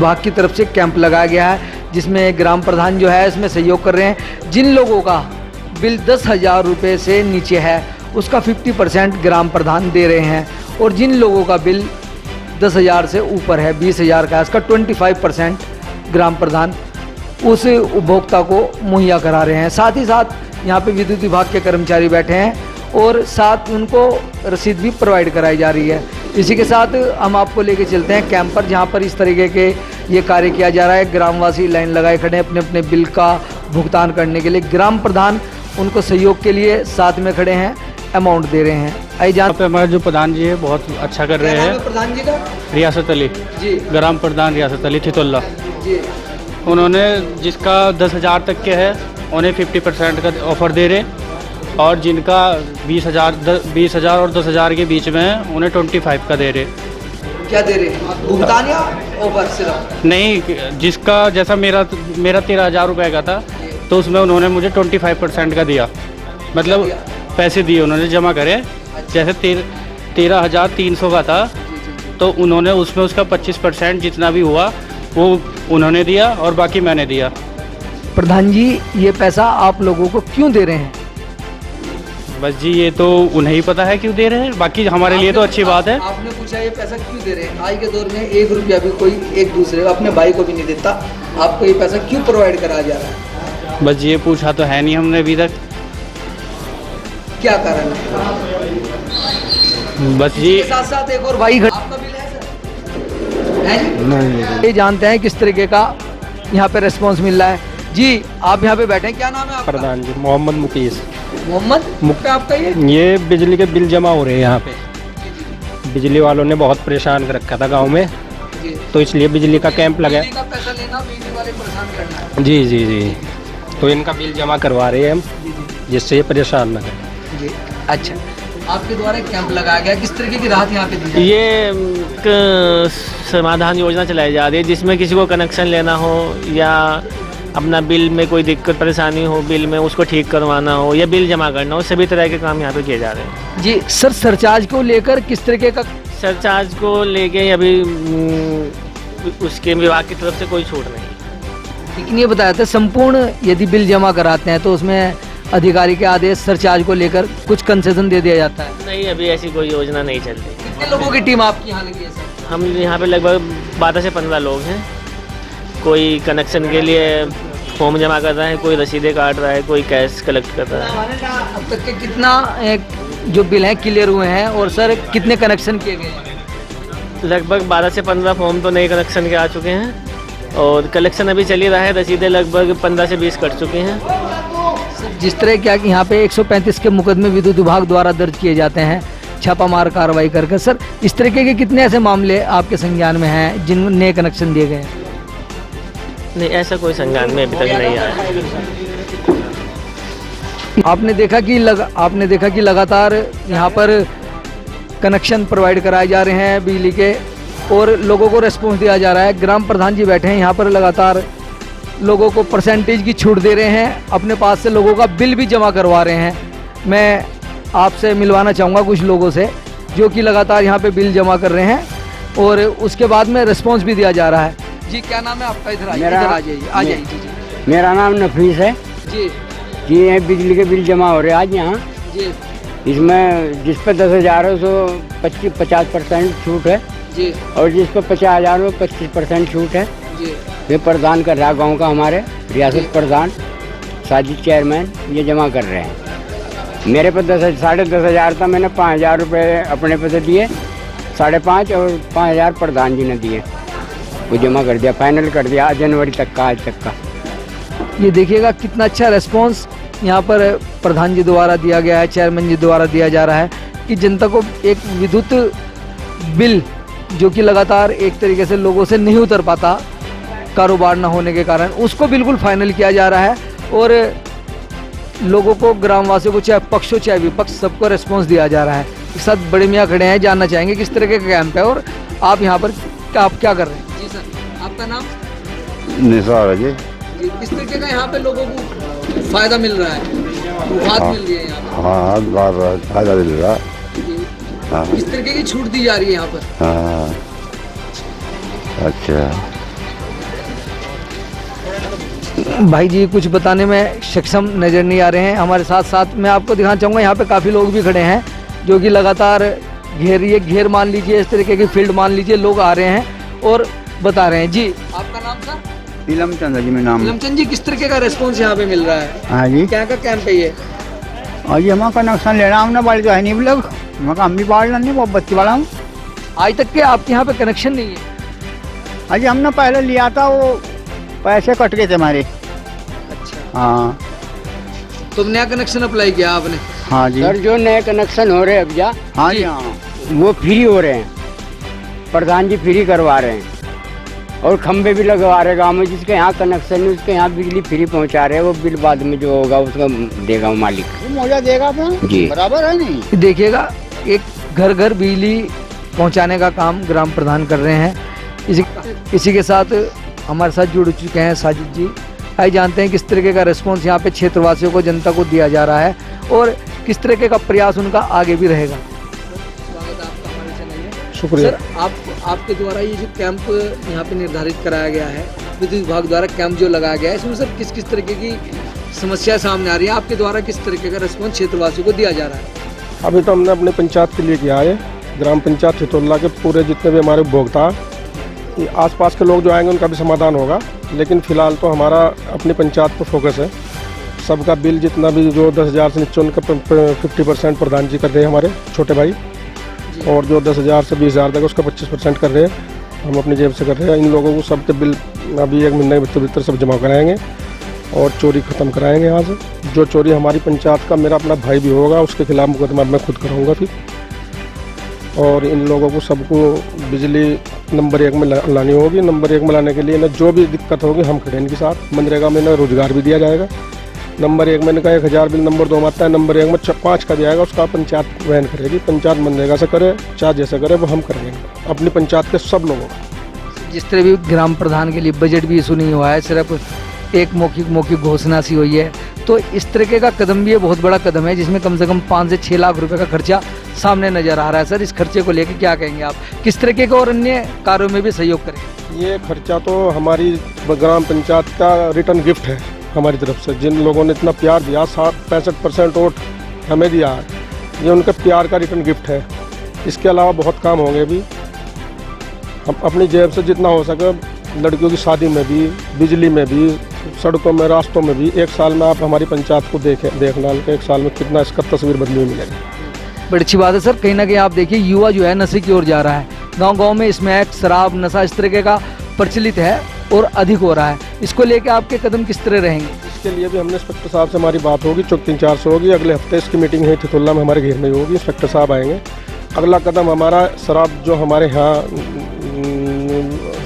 विभाग की तरफ से कैंप लगाया गया है, जिसमें ग्राम प्रधान जो है इसमें सहयोग कर रहे हैं। जिन लोगों का बिल 10,000 रुपये से नीचे है उसका 50% ग्राम प्रधान दे रहे हैं, और जिन लोगों का बिल 10,000 से ऊपर है, 20,000 का, इसका 25% ग्राम प्रधान उस उपभोक्ता को मुहैया करा रहे हैं। साथ ही साथ यहाँ पे विद्युत विभाग के कर्मचारी बैठे हैं और साथ उनको रसीद भी प्रोवाइड कराई जा रही है। इसी के साथ हम आपको लेके चलते हैं कैंप पर, जहाँ पर इस तरीके के ये कार्य किया जा रहा है। ग्रामवासी लाइन लगाए खड़े हैं अपने अपने बिल का भुगतान करने के लिए। ग्राम प्रधान उनको सहयोग के लिए साथ में खड़े हैं, अमाउंट दे रहे हैं। आई जान पे हमारे जो प्रधान जी है बहुत अच्छा कर रहे हैं। प्रधान जी का रियासत अली जी, ग्राम प्रधान रियासत अली थितुल्ला जी, उन्होंने जिसका 10,000 तक के है उन्हें 50% का ऑफर दे रहे, और जिनका 20,000 और 10,000 के बीच में है उन्हें 25 का दे रहे। क्या दे रहे भुगतान या ऑफर सिर्फ? नहीं, जिसका जैसा मेरा 13,000 रुपये का था तो उसमें उन्होंने मुझे 25% का दिया, मतलब पैसे दिए उन्होंने जमा करे। जैसे 13,300 का था तो उन्होंने उसमें उसका 25% जितना भी हुआ वो उन्होंने दिया और बाकी मैंने दिया। प्रधान जी, ये पैसा आप लोगों को क्यों दे रहे हैं? बस जी ये तो उन्हें ही पता है क्यों दे रहे हैं, बाकी हमारे लिए तो अच्छी बात है। आपने पूछा ये पैसा क्यों दे रहे हैं? आज के दौर में 1 रुपया भी कोई एक दूसरे अपने भाई को भी नहीं देता, आपको ये पैसा क्यों प्रोवाइड कराया जा रहा है? बस ये पूछा तो है नहीं हमने अभी तक। क्या कारण है? बस जी साथ साथ एक और भाई आपका बिल है सर? है जी? नहीं। ये जानते हैं किस तरीके का यहाँ पे रिस्पॉन्स मिल रहा है। जी, आप यहाँ पे बैठे हैं, क्या नाम है आपका? प्रधान जी मोहम्मद मुकेश। मोहम्मद मुक्ता आपका? ये बिजली के बिल जमा हो रहे हैं यहाँ पे। बिजली वालों ने बहुत परेशान कर रखा था गांव में, तो इसलिए बिजली का कैंप लगा। बिजली का पैसा लेना, बिजली वाले परेशान करना है। जी जी जी, तो इनका बिल जमा करवा रहे हैं हम, जिससे ये परेशान न करें। जी, अच्छा, आपके द्वारा कैंप लगाया गया, किस तरीके की राहत यहाँ पे दी जाए? ये एक समाधान योजना चलाई जा रही है जिसमें किसी को कनेक्शन लेना हो या अपना बिल में कोई दिक्कत परेशानी हो, बिल में उसको ठीक करवाना हो या बिल जमा करना हो, सभी तरह के काम यहाँ पे किए जा रहे हैं। जी सर, सरचार्ज को लेकर किस तरीके का? सरचार्ज को लेके अभी उसके विभाग की तरफ से कोई छूट नहीं। लेकिन ये बताया था संपूर्ण यदि बिल जमा कराते हैं तो उसमें अधिकारी के आदेश सरचार्ज को लेकर कुछ कंसेशन दे दिया जाता है? नहीं, अभी ऐसी कोई योजना नहीं चल रही। कितने लोगों की टीम आपकी यहाँ लगी है सर? हम यहाँ पे लगभग 12 से 15 लोग हैं। कोई कनेक्शन के लिए फॉर्म जमा कर रहा है, कोई रसीदें काट रहा है, कोई कैश कलेक्ट कर रहा है। अब तक के कितना जो बिल हैं क्लियर हुए हैं, और सर कितने कनेक्शन किए गए हैं? लगभग 12 से 15 फॉर्म तो नए कनेक्शन के आ चुके हैं और कलेक्शन अभी चल ही रहा है। रसीदें लगभग 15 से 20 कट चुकी हैं। जिस तरह क्या कि यहाँ पे 135 के मुकदमे विद्युत विभाग द्वारा दर्ज किए जाते हैं छापामार कार्रवाई करके, सर इस तरीके के कितने ऐसे मामले आपके संज्ञान में हैं जिन नए कनेक्शन दिए गए हैं? नहीं, ऐसा कोई संज्ञान में अभी तक नहीं आया। आपने देखा कि लगातार यहाँ पर कनेक्शन प्रोवाइड कराए जा रहे हैं बिजली के, और लोगों को रिस्पॉन्स दिया जा रहा है। ग्राम प्रधान जी बैठे हैं यहाँ पर, लगातार लोगों को परसेंटेज की छूट दे रहे हैं, अपने पास से लोगों का बिल भी जमा करवा रहे हैं। मैं आपसे मिलवाना चाहूँगा कुछ लोगों से जो कि लगातार यहाँ पे बिल जमा कर रहे हैं, और उसके बाद में रिस्पॉन्स भी दिया जा रहा है। जी, क्या नाम है आपका? इधर आ जाइए जी। मेरा नाम नफीस है जी। जी, ये बिजली के बिल जमा हो रहे हैं आज यहाँ जी। इसमें जिस पर 10,000 है उसको 50% छूट है जी, और जिस पर 50,000 हो 25% छूट है जी। ये प्रधान कर रहा है गाँव का, हमारे रियासत प्रधान साजिद चेयरमैन ये जमा कर रहे हैं। मेरे पर 10,500 था, मैंने 5,000 रुपये अपने पे से दिए, 5,500 और 5,000 प्रधान जी ने दिए, वो जमा कर दिया, फाइनल कर दिया जनवरी तक का, आज तक का। ये देखिएगा कितना अच्छा रिस्पॉन्स यहाँ पर प्रधान जी द्वारा दिया गया है, चेयरमैन जी द्वारा दिया जा रहा है कि जनता को एक विद्युत बिल जो कि लगातार एक तरीके से लोगों से नहीं उतर पाता कारोबार न होने के कारण, उसको बिल्कुल फाइनल किया जा रहा है, और लोगों को, ग्रामवासियों को, चाहे पक्ष हो चाहे विपक्ष, सबको रिस्पॉन्स दिया जा रहा है। इस साथ बड़े मियाँ खड़े हैं, जानना चाहेंगे किस तरह का कैंप है और आप यहाँ पर आप क्या कर रहे हैं? जी सर, आपका नाम? निसार है जी। किस तरीके का यहाँ पे लोगों को फायदा मिल रहा है, राहत मिल रही है यहाँ पर? हाँ, फायदा मिल रहा है। किस तरीके की छूट दी जा रही है यहाँ पर? हाँ, अच्छा। भाई जी कुछ बताने में सक्षम नज़र नहीं आ रहे हैं। हमारे साथ साथ मैं आपको दिखाना चाहूँगा, यहाँ पे काफ़ी लोग भी खड़े हैं जो कि लगातार घेर मान लीजिए, इस तरीके की फील्ड मान लीजिए, लोग आ रहे हैं और बता रहे हैं। जी आपका नाम सर? नीलम चंद जी मेरा नाम। नीलमचंद जी, किस तरीके का रेस्पॉन्स यहाँ पे मिल रहा है? हाँ जी, क्या का कैंप है ये? और ये हमारा कनेक्शन लेना हमने बाड़ी तो है नहीं लोग, मैं हम भी बाढ़ नहीं, बहुत बच्ची वाला हूँ। आज तक के आपके यहाँ पे कनेक्शन नहीं है? अजी हमने पहले लिया था, वो पैसे कट गए थे हमारे। अच्छा, हाँ तो नया कनेक्शन अप्लाई किया आपने? हाँ जी, सर जो नए कनेक्शन हो रहे हैं अभी हाँ जी, हाँ वो फ्री हो रहे हैं, प्रधान जी फ्री करवा रहे हैं और खंबे भी लगवा रहे हैं गाँव में। जिसके यहाँ कनेक्शन है उसके यहाँ बिजली फ्री पहुँचा रहे हैं। वो बिल बाद में जो होगा उसका देगा मालिक, मुआवजा देगा अपना जी। बराबर है नहीं। देखिएगा, एक घर घर बिजली पहुंचाने का काम ग्राम प्रधान कर रहे हैं। इसी के साथ हमारे साथ जुड़ चुके हैं साजिद जी। आइए जानते हैं किस तरीके का रिस्पॉन्स यहाँ पे क्षेत्रवासियों को, जनता को दिया जा रहा है और किस तरीके का प्रयास उनका आगे भी रहेगा। स्वागत है आपका हमारे चैनल में। शुक्रिया। सर आपके द्वारा ये जो कैंप यहाँ पे निर्धारित कराया गया है, विद्युत विभाग द्वारा कैंप जो लगाया गया है, इसमें सर किस किस तरीके की समस्या सामने आ रही है? आपके द्वारा किस तरीके का रिस्पॉन्स क्षेत्रवासियों को दिया जा रहा है? अभी तो हमने अपने पंचायत के लिए किया है, ग्राम पंचायत चितौला के पूरे जितने भी हमारे उपभोक्ता, आसपास के लोग जो आएंगे उनका भी समाधान होगा। लेकिन फ़िलहाल तो हमारा अपनी पंचायत पर फोकस है। सबका बिल जितना भी जो 10,000 से नीचे उनका 50% प्रधान जी कर रहे हैं हमारे छोटे भाई, और जो 10,000 से 20,000 तक उसका 25% कर रहे हैं, हम अपनी जेब से कर रहे हैं। इन लोगों को सबके बिल अभी 1 महीने के भीतर सब जमा कराएंगे और चोरी ख़त्म कराएंगे यहाँ से। जो चोरी हमारी पंचायत का मेरा अपना भाई भी होगा उसके खिलाफ मुकदमा मैं खुद कराऊँगा फिर। और इन लोगों को सबको बिजली नंबर 1 में लानी होगी। नंबर 1 में लाने के लिए ना जो भी दिक्कत होगी हम खड़े इनके साथ। मनरेगा में ना रोजगार भी दिया जाएगा। नंबर 1 में का 1,000 बिल, नंबर 2 में आता है, नंबर 1 में 5 का भी आएगा, उसका पंचायत वहन करेगी। पंचायत मनरेगा से करे चाहे जैसे करे वो हम करेंगे अपनी पंचायत के सब लोगों का। जिस तरह भी ग्राम प्रधान के लिए बजट भी इशू नहीं हुआ है, सिर्फ एक मौखिक घोषणा सी हुई है, तो इस तरीके का कदम भी ये बहुत बड़ा कदम है जिसमें कम से कम 5 से 6 लाख रुपए का खर्चा सामने नजर आ रहा है। सर इस खर्चे को लेकर क्या कहेंगे आप? किस तरीके का और अन्य कार्यों में भी सहयोग करेंगे? ये खर्चा तो हमारी ग्राम पंचायत का रिटर्न गिफ्ट है हमारी तरफ से। जिन लोगों ने इतना प्यार दिया, 65% वोट हमें दिया है, ये उनका प्यार का रिटर्न गिफ्ट है। इसके अलावा बहुत काम होंगे भी। हम अपनी जेब से जितना हो सके, लड़कियों की शादी में भी, बिजली में भी, सड़कों में, रास्तों में भी। 1 साल में आप हमारी पंचायत को देखना, 1 साल में कितना इसका तस्वीर बदली हुई मिलेगी। बड़ी अच्छी बात है सर। कहीं ना कहीं आप देखिए युवा जो है नशे की ओर जा रहा है। गांव-गांव में स्मैक, शराब, नशा इस तरीके का प्रचलित है और अधिक हो रहा है। इसको लेकर आपके कदम किस तरह रहेंगे? इसके लिए भी हमने इंस्पेक्टर साहब से हमारी बात होगी, 3-4 से होगी। अगले हफ्ते इसकी मीटिंग है चितौला में, हमारे घेर में होगी। इंस्पेक्टर साहब आएंगे। अगला कदम हमारा शराब जो हमारे यहाँ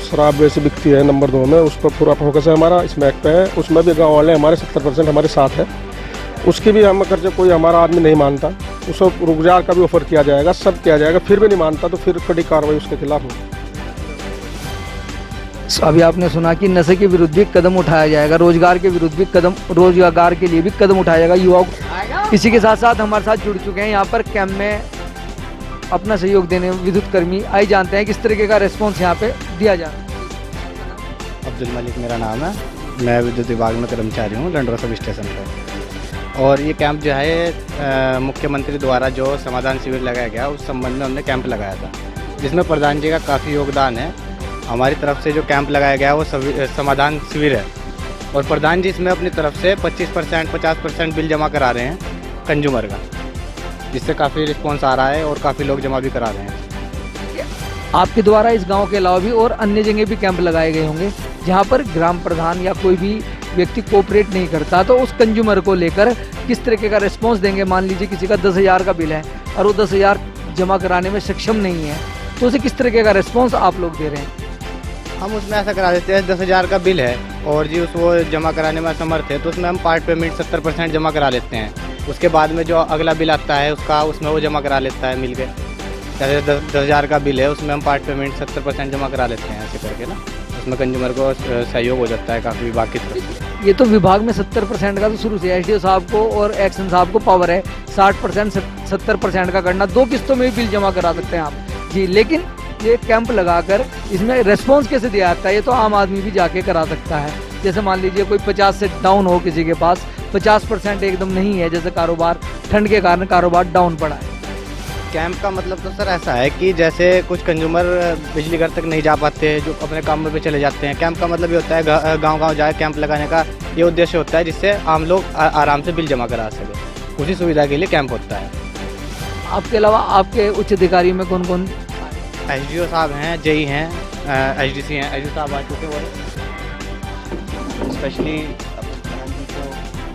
शराब वैसे बिकती है नंबर 2 में, उस पर पूरा फोकस है हमारा। स्मैक पे है, उसमें भी गाँव वाले हमारे 70% हमारे साथ है। उसकी भी हम खर्चे, कोई हमारा आदमी नहीं मानता, उसको रोजगार का भी ऑफर किया जाएगा, सब किया जाएगा। फिर भी नहीं मानता तो फिर कड़ी कार्रवाई उसके खिलाफ होगी। अभी आपने सुना कि नशे के विरुद्ध भी कदम उठाया जाएगा, रोजगार के विरुद्ध भी कदम, रोजगार के लिए भी कदम उठाया जाएगा युवाओं को। इसी के साथ साथ हमारे साथ जुड़ चुके हैं यहाँ पर कैंप में अपना सहयोग देने विद्युत कर्मी। आइए जानते हैं किस तरीके का रिस्पॉन्स यहाँ पे दिया जा रहा है। अब्दुल मलिक मेरा नाम है, मैं विद्युत विभाग में कर्मचारी हूँ लंडोरा सब स्टेशन पर। और ये कैंप जो है मुख्यमंत्री द्वारा जो समाधान शिविर लगाया गया उस संबंध में हमने कैंप लगाया था, जिसमें प्रधान जी का काफ़ी योगदान है। हमारी तरफ से जो कैंप लगाया गया वो समाधान शिविर है और प्रधान जी इसमें अपनी तरफ से 25% 50% बिल जमा करा रहे हैं कंज्यूमर का, जिससे काफ़ी रिस्पॉन्स आ रहा है और काफ़ी लोग जमा भी करा रहे हैं। आपके द्वारा इस गांव के अलावा भी और अन्य जगह भी कैंप लगाए गए होंगे जहां पर ग्राम प्रधान या कोई भी व्यक्ति कोऑपरेट नहीं करता, तो उस कंज्यूमर को लेकर किस तरीके का रिस्पॉन्स देंगे? मान लीजिए किसी का 10,000 का बिल है और वो 10,000 जमा कराने में सक्षम नहीं है, तो उसे किस तरीके का रिस्पॉन्स आप लोग दे रहे हैं? हम उसमें ऐसा करा देते हैं, 10,000 का बिल है और जी उसको जमा कराने में असमर्थ है तो उसमें हम पार्ट पेमेंट 70% जमा करा लेते हैं। उसके बाद में जो अगला बिल आता है उसका उसमें वो जमा करा लेता है मिल के। जैसे 10,000 का बिल है उसमें हम पार्ट पेमेंट 70% जमा करा लेते हैं, ऐसे करके ना उसमें कंज्यूमर को सहयोग हो जाता है काफ़ी बाकी तरफ। ये तो विभाग में 70% का तो शुरू से एसडीओ साहब को और एक्शन साहब को पावर है 60% 70% का करना। 2 किस्तों में भी बिल जमा करा सकते हैं आप जी। लेकिन ये कैंप लगाकर इसमें रेस्पॉन्स कैसे दिया जाता है, ये तो आम आदमी भी जाके करा सकता है। जैसे मान लीजिए कोई 50 से डाउन हो किसी के पास, 50% एकदम नहीं है, जैसे कारोबार ठंड के कारण कारोबार डाउन पड़ा है। कैंप का मतलब तो सर ऐसा है कि जैसे कुछ कंज्यूमर बिजली घर तक नहीं जा पाते, जो अपने काम पे चले जाते हैं। कैंप का मतलब ये होता है गांव-गांव जाए कैंप लगाने का ये उद्देश्य होता है, जिससे आम लोग आराम से बिल जमा करा सके। उसी सुविधा के लिए कैंप होता है। आपके अलावा आपके उच्च अधिकारी में कौन कौन? एसडीओ साहब हैं, जेई हैं, एचडीसी हैं। एसडीओ साहब आ चुके हैं। स्पेशली प्रधान जी को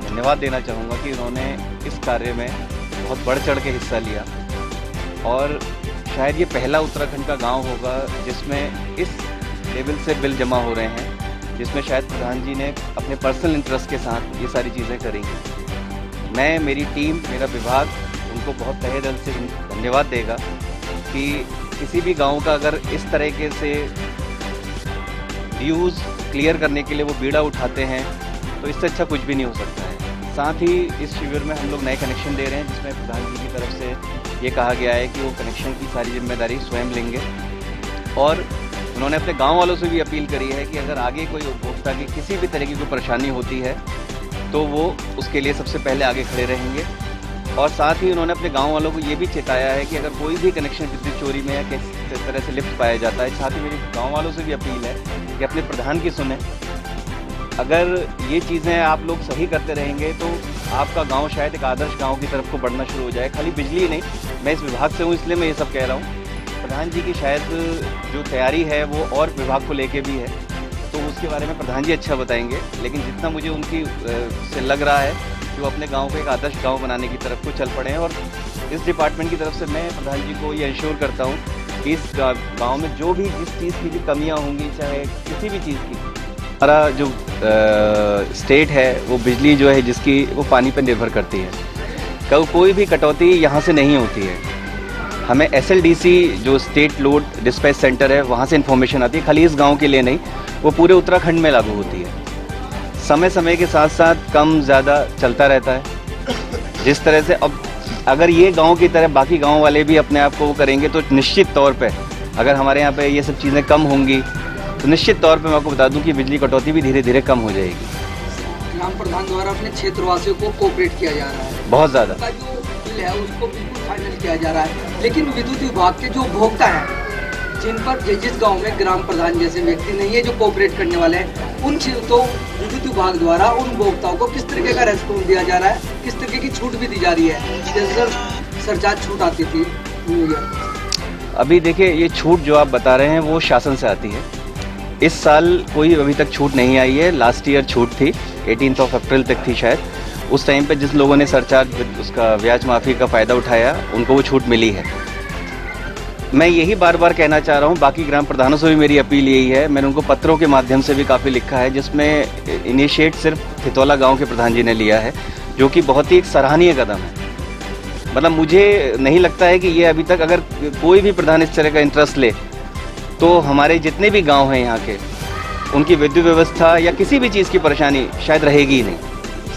धन्यवाद देना चाहूँगा कि उन्होंने इस कार्य में बहुत बढ़ चढ़ के हिस्सा लिया, और शायद ये पहला उत्तराखंड का गांव होगा जिसमें इस लेवल से बिल जमा हो रहे हैं, जिसमें शायद प्रधान जी ने अपने पर्सनल इंटरेस्ट के साथ ये सारी चीज़ें करी हैं। मैं, मेरी टीम, मेरा विभाग उनको बहुत तहे दिल से धन्यवाद देगा कि किसी भी गांव का अगर इस तरीके से ड्यूज़ क्लियर करने के लिए वो बीड़ा उठाते हैं तो इससे अच्छा कुछ भी नहीं हो सकता है। साथ ही इस शिविर में हम लोग नए कनेक्शन दे रहे हैं, जिसमें प्रधान जी की तरफ से ये कहा गया है कि वो कनेक्शन की सारी जिम्मेदारी स्वयं लेंगे, और उन्होंने अपने गांव वालों से भी अपील करी है कि अगर आगे कोई उपभोक्ता की किसी भी तरह की कोई परेशानी होती है तो वो उसके लिए सबसे पहले आगे खड़े रहेंगे। और साथ ही उन्होंने अपने गांव वालों को ये भी चेताया है कि अगर कोई भी कनेक्शन विद्युत चोरी में या किसी तरह से लिप्त पाया जाता है, साथ ही मेरी गाँव वालों से भी अपील है कि अपने प्रधान की सुने। अगर ये चीज़ें आप लोग सही करते रहेंगे तो आपका गांव शायद एक आदर्श गांव की तरफ को बढ़ना शुरू हो जाए। खाली बिजली नहीं, मैं इस विभाग से हूँ इसलिए मैं ये सब कह रहा हूँ। प्रधान जी की शायद जो तैयारी है वो और विभाग को लेके भी है, तो उसके बारे में प्रधान जी अच्छा बताएंगे। लेकिन जितना मुझे उनकी से लग रहा है कि वो अपने गाँव को एक आदर्श गाँव बनाने की तरफ को चल पड़े हैं, और इस डिपार्टमेंट की तरफ से मैं प्रधान जी को ये इंश्योर करता हूँ कि इस गाँव में जो भी जिस चीज़ की भी कमियाँ होंगी, चाहे किसी भी चीज़ की, हमारा जो स्टेट है वो बिजली जो है जिसकी वो पानी पर निर्भर करती है। कोई भी कटौती यहाँ से नहीं होती है। हमें एसएलडीसी जो स्टेट लोड डिस्पैच सेंटर है वहाँ से इन्फॉर्मेशन आती है, खाली इस गांव के लिए नहीं, वो पूरे उत्तराखंड में लागू होती है। समय समय के साथ साथ कम ज़्यादा चलता रहता है। जिस तरह से अब अगर ये गाँव की तरह बाकी गाँव वाले भी अपने आप को वो करेंगे तो निश्चित तौर पर अगर हमारे यहाँ पर ये सब चीज़ें कम होंगी तो निश्चित तौर पे मैं आपको बता दूं कि बिजली कटौती भी धीरे धीरे कम हो जाएगी। ग्राम प्रधान द्वारा अपने क्षेत्रवासियों को कोऑपरेट किया जा रहा है, बहुत ज़्यादा। का जो बिल है उसको बिल्कुल फाइनल किया जा रहा है, लेकिन विद्युत विभाग के जो उपभोक्ता हैं, जिन पर जिस गांव में ग्राम प्रधान जैसे व्यक्ति नहीं है जो कोऑपरेट करने वाले हैं, उन तो विद्युत विभाग द्वारा उन उपभोक्ताओं को किस तरीके का रेस्पॉन्स दिया जा रहा है, किस तरीके की छूट भी दी जा रही है, जैसे सरचार्ज छूट आती थी। अभी देखिए, ये छूट जो आप बता रहे हैं वो शासन से आती है। इस साल कोई अभी तक छूट नहीं आई है। लास्ट ईयर छूट थी, 18 अप्रैल तक थी शायद। उस टाइम पे जिस लोगों ने सरचार्ज उसका ब्याज माफ़ी का फ़ायदा उठाया उनको वो छूट मिली है। मैं यही बार बार कहना चाह रहा हूँ, बाकी ग्राम प्रधानों से भी मेरी अपील यही है। मैंने उनको पत्रों के माध्यम से भी काफ़ी लिखा है, जिसमें इनिशिएट सिर्फ थितौला गाँव के प्रधान जी ने लिया है, जो कि बहुत ही एक सराहनीय कदम है। मतलब मुझे नहीं लगता है कि ये अभी तक अगर कोई भी प्रधान इस तरह का इंटरेस्ट ले तो हमारे जितने भी गांव हैं यहाँ के, उनकी विद्युत व्यवस्था या किसी भी चीज़ की परेशानी शायद रहेगी ही नहीं।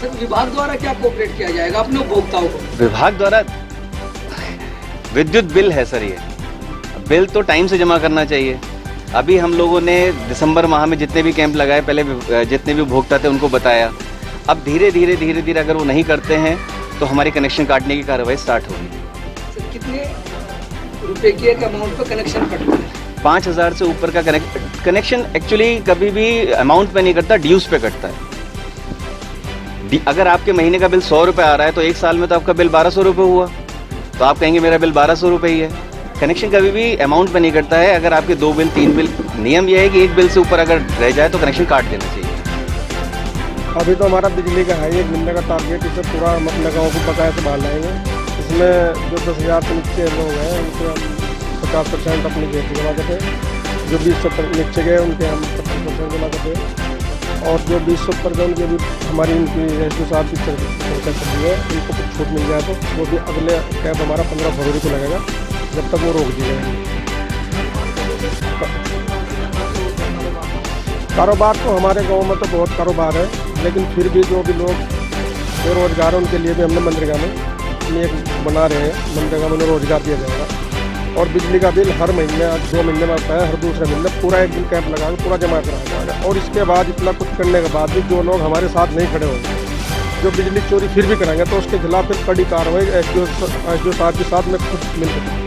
सर, विभाग द्वारा क्या कोऑपरेट किया जाएगा अपने उपभोक्ताओं को? विभाग द्वारा विद्युत बिल है सर, ये बिल तो टाइम से जमा करना चाहिए। अभी हम लोगों ने दिसंबर माह में जितने भी कैंप लगाए, पहले जितने भी उपभोक्ता थे उनको बताया। अब धीरे धीरे अगर वो नहीं करते हैं तो हमारी कनेक्शन काटने की कार्रवाई स्टार्ट होगी। सर, कितने रुपए की एक अमाउंट पर कनेक्शन कटता है? 5,000 से ऊपर का कनेक्शन एक्चुअली कभी भी अमाउंट पे नहीं कटता, ड्यूज पे कटता है। अगर आपके महीने का बिल 100 रुपये आ रहा है तो एक साल में तो आपका बिल 1200 रुपये हुआ, तो आप कहेंगे मेरा बिल 1200 रुपये ही है। कनेक्शन कभी भी अमाउंट पे नहीं कटता है। अगर आपके 2 बिल 3 बिल, नियम यह है कि एक बिल से ऊपर अगर रह जाए तो कनेक्शन काट देना चाहिए। अभी तो हमारा बिजली का है 1 महीने का टारगेट, इसे पूरा हम अपने गाँव को बकाया से बाहर लाएंगे। इसमें जो 10,000 से नीचे लोग हैं उनसे हम 50% अपनी जेब जमा करते हैं, जो 20 से नीचे गए उनके हम 25% जमा करते हैं, और जो 20 से ऊपर गए उनके भी हमारी उनकी रेस्टो साहब की चर्चा चल रही है, उनको कुछ छूट मिल जाए तो वो भी अगले कैब हमारा 15 फरवरी को लगेगा, जब तक वो रोक दी जाएगी। कारोबार तो हमारे गांव में तो बहुत कारोबार है, लेकिन फिर भी जो भी लोग बेरोजगार हैं उनके लिए भी हमने मनरेगा में एक बना रहे हैं, मनरेगा में रोजगार दिया जाएगा। और बिजली का बिल हर महीने 2 महीने में आता है, हर दूसरे महीने पूरा एक दिन कैंप लगा के पूरा जमा कराया जाएगा। और इसके बाद इतना कुछ करने के बाद भी जो लोग हमारे साथ नहीं खड़े होंगे, जो बिजली चोरी फिर भी करेंगे, तो उसके खिलाफ फिर कड़ी कार्रवाई एसडीओ साहब के साथ में खुद मिलकर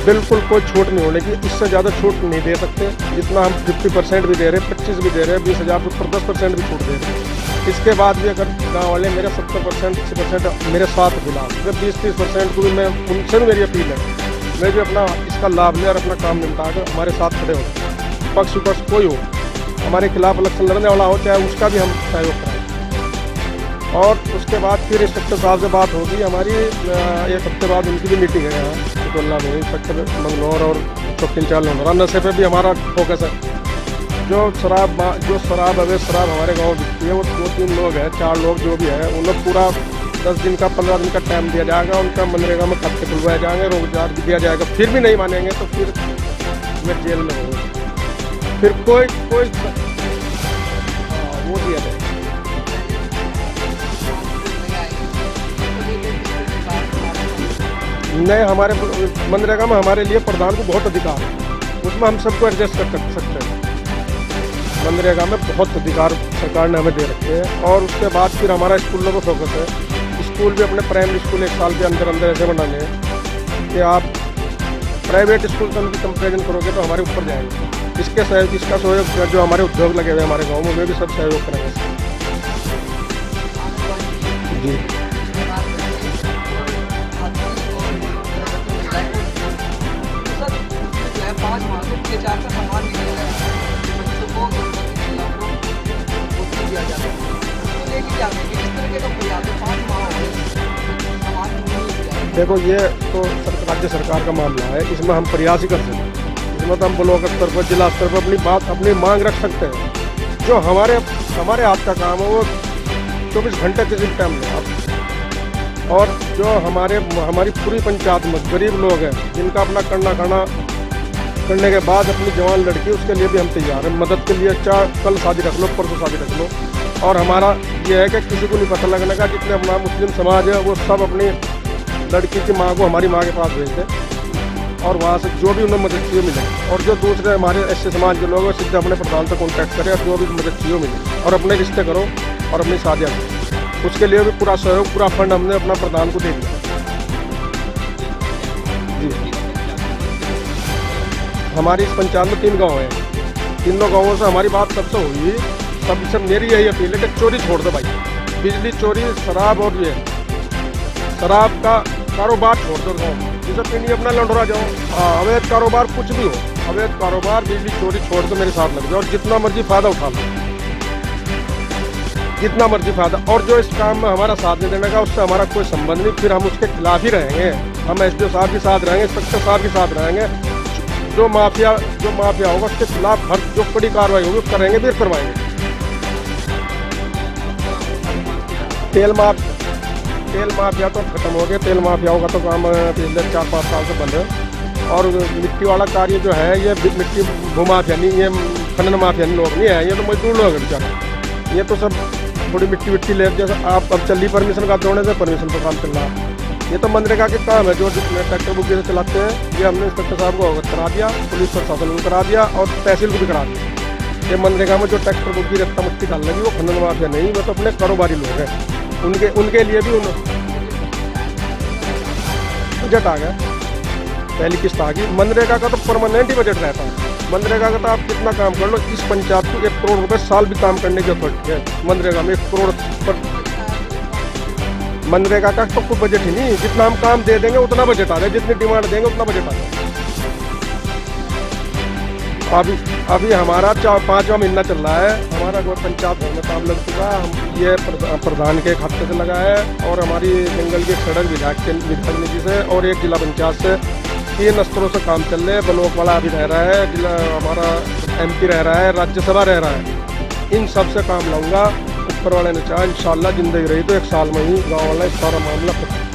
बिल्कुल कोई छूट नहीं होने की। इससे ज़्यादा छूट नहीं दे सकते। जितना हम 50% भी दे रहे हैं, 25 भी दे रहे हैं, 20,000 रुपये पर 10% भी छूट दे रहे हैं। इसके बाद भी अगर गाँव वाले मेरे 70% 80% मेरे साथ मिला, जब 20-30% को भी मैं उनसे भी मेरी अपील है, मैं भी अपना इसका लाभ लें और अपना काम निपटा कर हमारे साथ खड़े हो। पक्ष विपक्ष कोई हो, हमारे खिलाफ इलेक्शन लड़ने वाला हो, चाहे उसका भी हम सहयोग कराएं। और उसके बाद फिर इंस्पेक्टर साहब से बात होगी हमारी। 1 हफ्ते बाद उनकी भी मीटिंग है यहाँ चितौला में, इंस्पेक्टर मंगलौर और चौकी इंचार्ज लोनारा। नशे पे भी हमारा फोकस है। जो शराब अवैध शराब हमारे गाँव बिकती है, वो 2-3 लोग हैं, 4 लोग जो भी है, उन लोग पूरा 10 दिन का 15 दिन का टाइम दिया जाएगा, उनका मनरेगा में खाते खुलवाए जाएंगे, रोजगार भी दिया जाएगा। फिर भी नहीं मानेंगे तो फिर मैं जेल में होंगे। फिर कोई वो दिया जाएगा। नहीं, हमारे मनरेगा में हमारे लिए प्रधान को बहुत अधिकार है, उसमें हम सबको एडजस्ट कर सकते हैं। मनरेगा में बहुत अधिकार सरकार ने हमें दे रखे हैं। और उसके बाद फिर हमारा स्कूलों पर फोकस है। स्कूल भी अपने प्राइमरी स्कूल 1 साल के अंदर ऐसे बनाने हैं कि आप प्राइवेट स्कूल से उनकी कंपेरिजन करोगे तो हमारे ऊपर जाएंगे। इसका सहयोग जो हमारे उद्योग लगे हुए हमारे गाँव में, वे भी सब सहयोग करेंगे जी। देखो, ये तो राज्य सरकार का मामला है, इसमें हम प्रयास ही कर सकते हैं। इसमें तो हम ब्लॉक स्तर पर, जिला स्तर पर अपनी मांग रख सकते हैं। जो हमारे हाथ का काम है वो 24 घंटे किसी टाइम में आप। और जो हमारी पूरी पंचायत में गरीब लोग हैं, जिनका अपना करने के बाद अपनी जवान लड़की, उसके लिए भी हम तैयार हैं मदद के लिए। चाहे कल शादी रख लो, परसों शादी रख लो। और हमारा ये है कि किसी को नहीं पता लगने का, जितने अपना मुस्लिम समाज है वो सब अपनी लड़की की माँ को हमारी माँ के पास भेज दें और वहाँ से जो भी उन्हें मदद चाहिए मिले। और जो दूसरे हमारे ऐसे समाज के लोग हैं, सीधे अपने प्रधान से कॉन्टैक्ट करें और जो भी मदद चाहिए मिले, और अपने रिश्ते करो और अपनी शादियाँ करो। उसके लिए भी पूरा सहयोग, पूरा फंड हमने अपना प्रधान को दे दिया जी। हमारी इस पंचायत में 3 गाँव हैं। तीनों गाँवों से हमारी बात सबसे हुई। सबसे मेरी यही अपील है कि चोरी छोड़ दो भाई। बिजली चोरी, शराब और ये शराब का कारोबार छोड़ दो गाँव में। जैसे पीनी अपना लौटा जाओ। अवैध कारोबार कुछ भी हो, अवैध कारोबार, बिजली चोरी छोड़ दो, मेरे साथ लग जाओ और जितना मर्जी फायदा उठा लो, जितना मर्जी फायदा। और जो इस काम में हमारा साथ नहीं देने का, उससे हमारा कोई संबंध नहीं। फिर हम उसके खिलाफ ही रहेंगे। हम एसडीओ साहब के साथ रहेंगे, इंस्पेक्टर साहब के साथ रहेंगे। जो माफिया होगा उसके खिलाफ हर जो कड़ी कार्रवाई होगी वो करेंगे, फिर करवाएंगे। तेल माफिया तो खत्म हो गया। तेल माफियाओं का तो काम पिछले 4-5 साल से बंद है। और मिट्टी वाला कार्य जो है, ये मिट्टी भूमाफिया नहीं, ये खनन माफिया नहीं, लोग नहीं है, ये तो मजदूर लोग हैं बेचारे। ये तो सब थोड़ी मिट्टी ले, जैसे आप अब चली परमिशन का दौड़ने से परमिशन पर काम चल रहा है। ये तो मनरेगा के काम है जो ट्रैक्टर बुक से चलाते हैं। ये हमने इंस्पेक्टर साहब को अवगत करा दिया, पुलिस प्रशासन को करा दिया और तहसील को भी करा दिया। ये मनरेगा में जो ट्रैक्टर बुक की रेता मिट्टी डालने की, वो खनन माफिया नहीं, वो तो अपने कारोबारी लोग हैं। उनके लिए भी बजट आ गया, पहली किस्त आ गई। मनरेगा का तो परमानेंट ही बजट रहता है। मनरेगा का तो आप कितना काम कर लो, इस पंचायत को 1 करोड़ रुपए साल भी काम करने की अथॉरिटी है। मनरेगा में 1 करोड़ पर मनरेगा का तो कोई बजट ही नहीं। जितना हम काम दे देंगे उतना बजट आ जाए, जितनी डिमांड देंगे उतना बजट आ जाए। अभी हमारा 5वां महीना चल रहा है। हमारा पंचायत घर में काम लग चुका। हम ये प्रधान के खाते से लगा है और हमारी जंगल की सड़क विधायक निधि से और एक जिला पंचायत से 3 स्तरों से काम चल रहे हैं। ब्लॉक वाला अभी रह रहा है, जिला हमारा MP रह रहा है, राज्यसभा रह रहा है। इन सब से काम लाऊंगा। ऊपर वाले ने चाहा इंशाल्लाह जिंदगी रही तो 1 साल में ही गाँव वाला सारा मामला खत्म।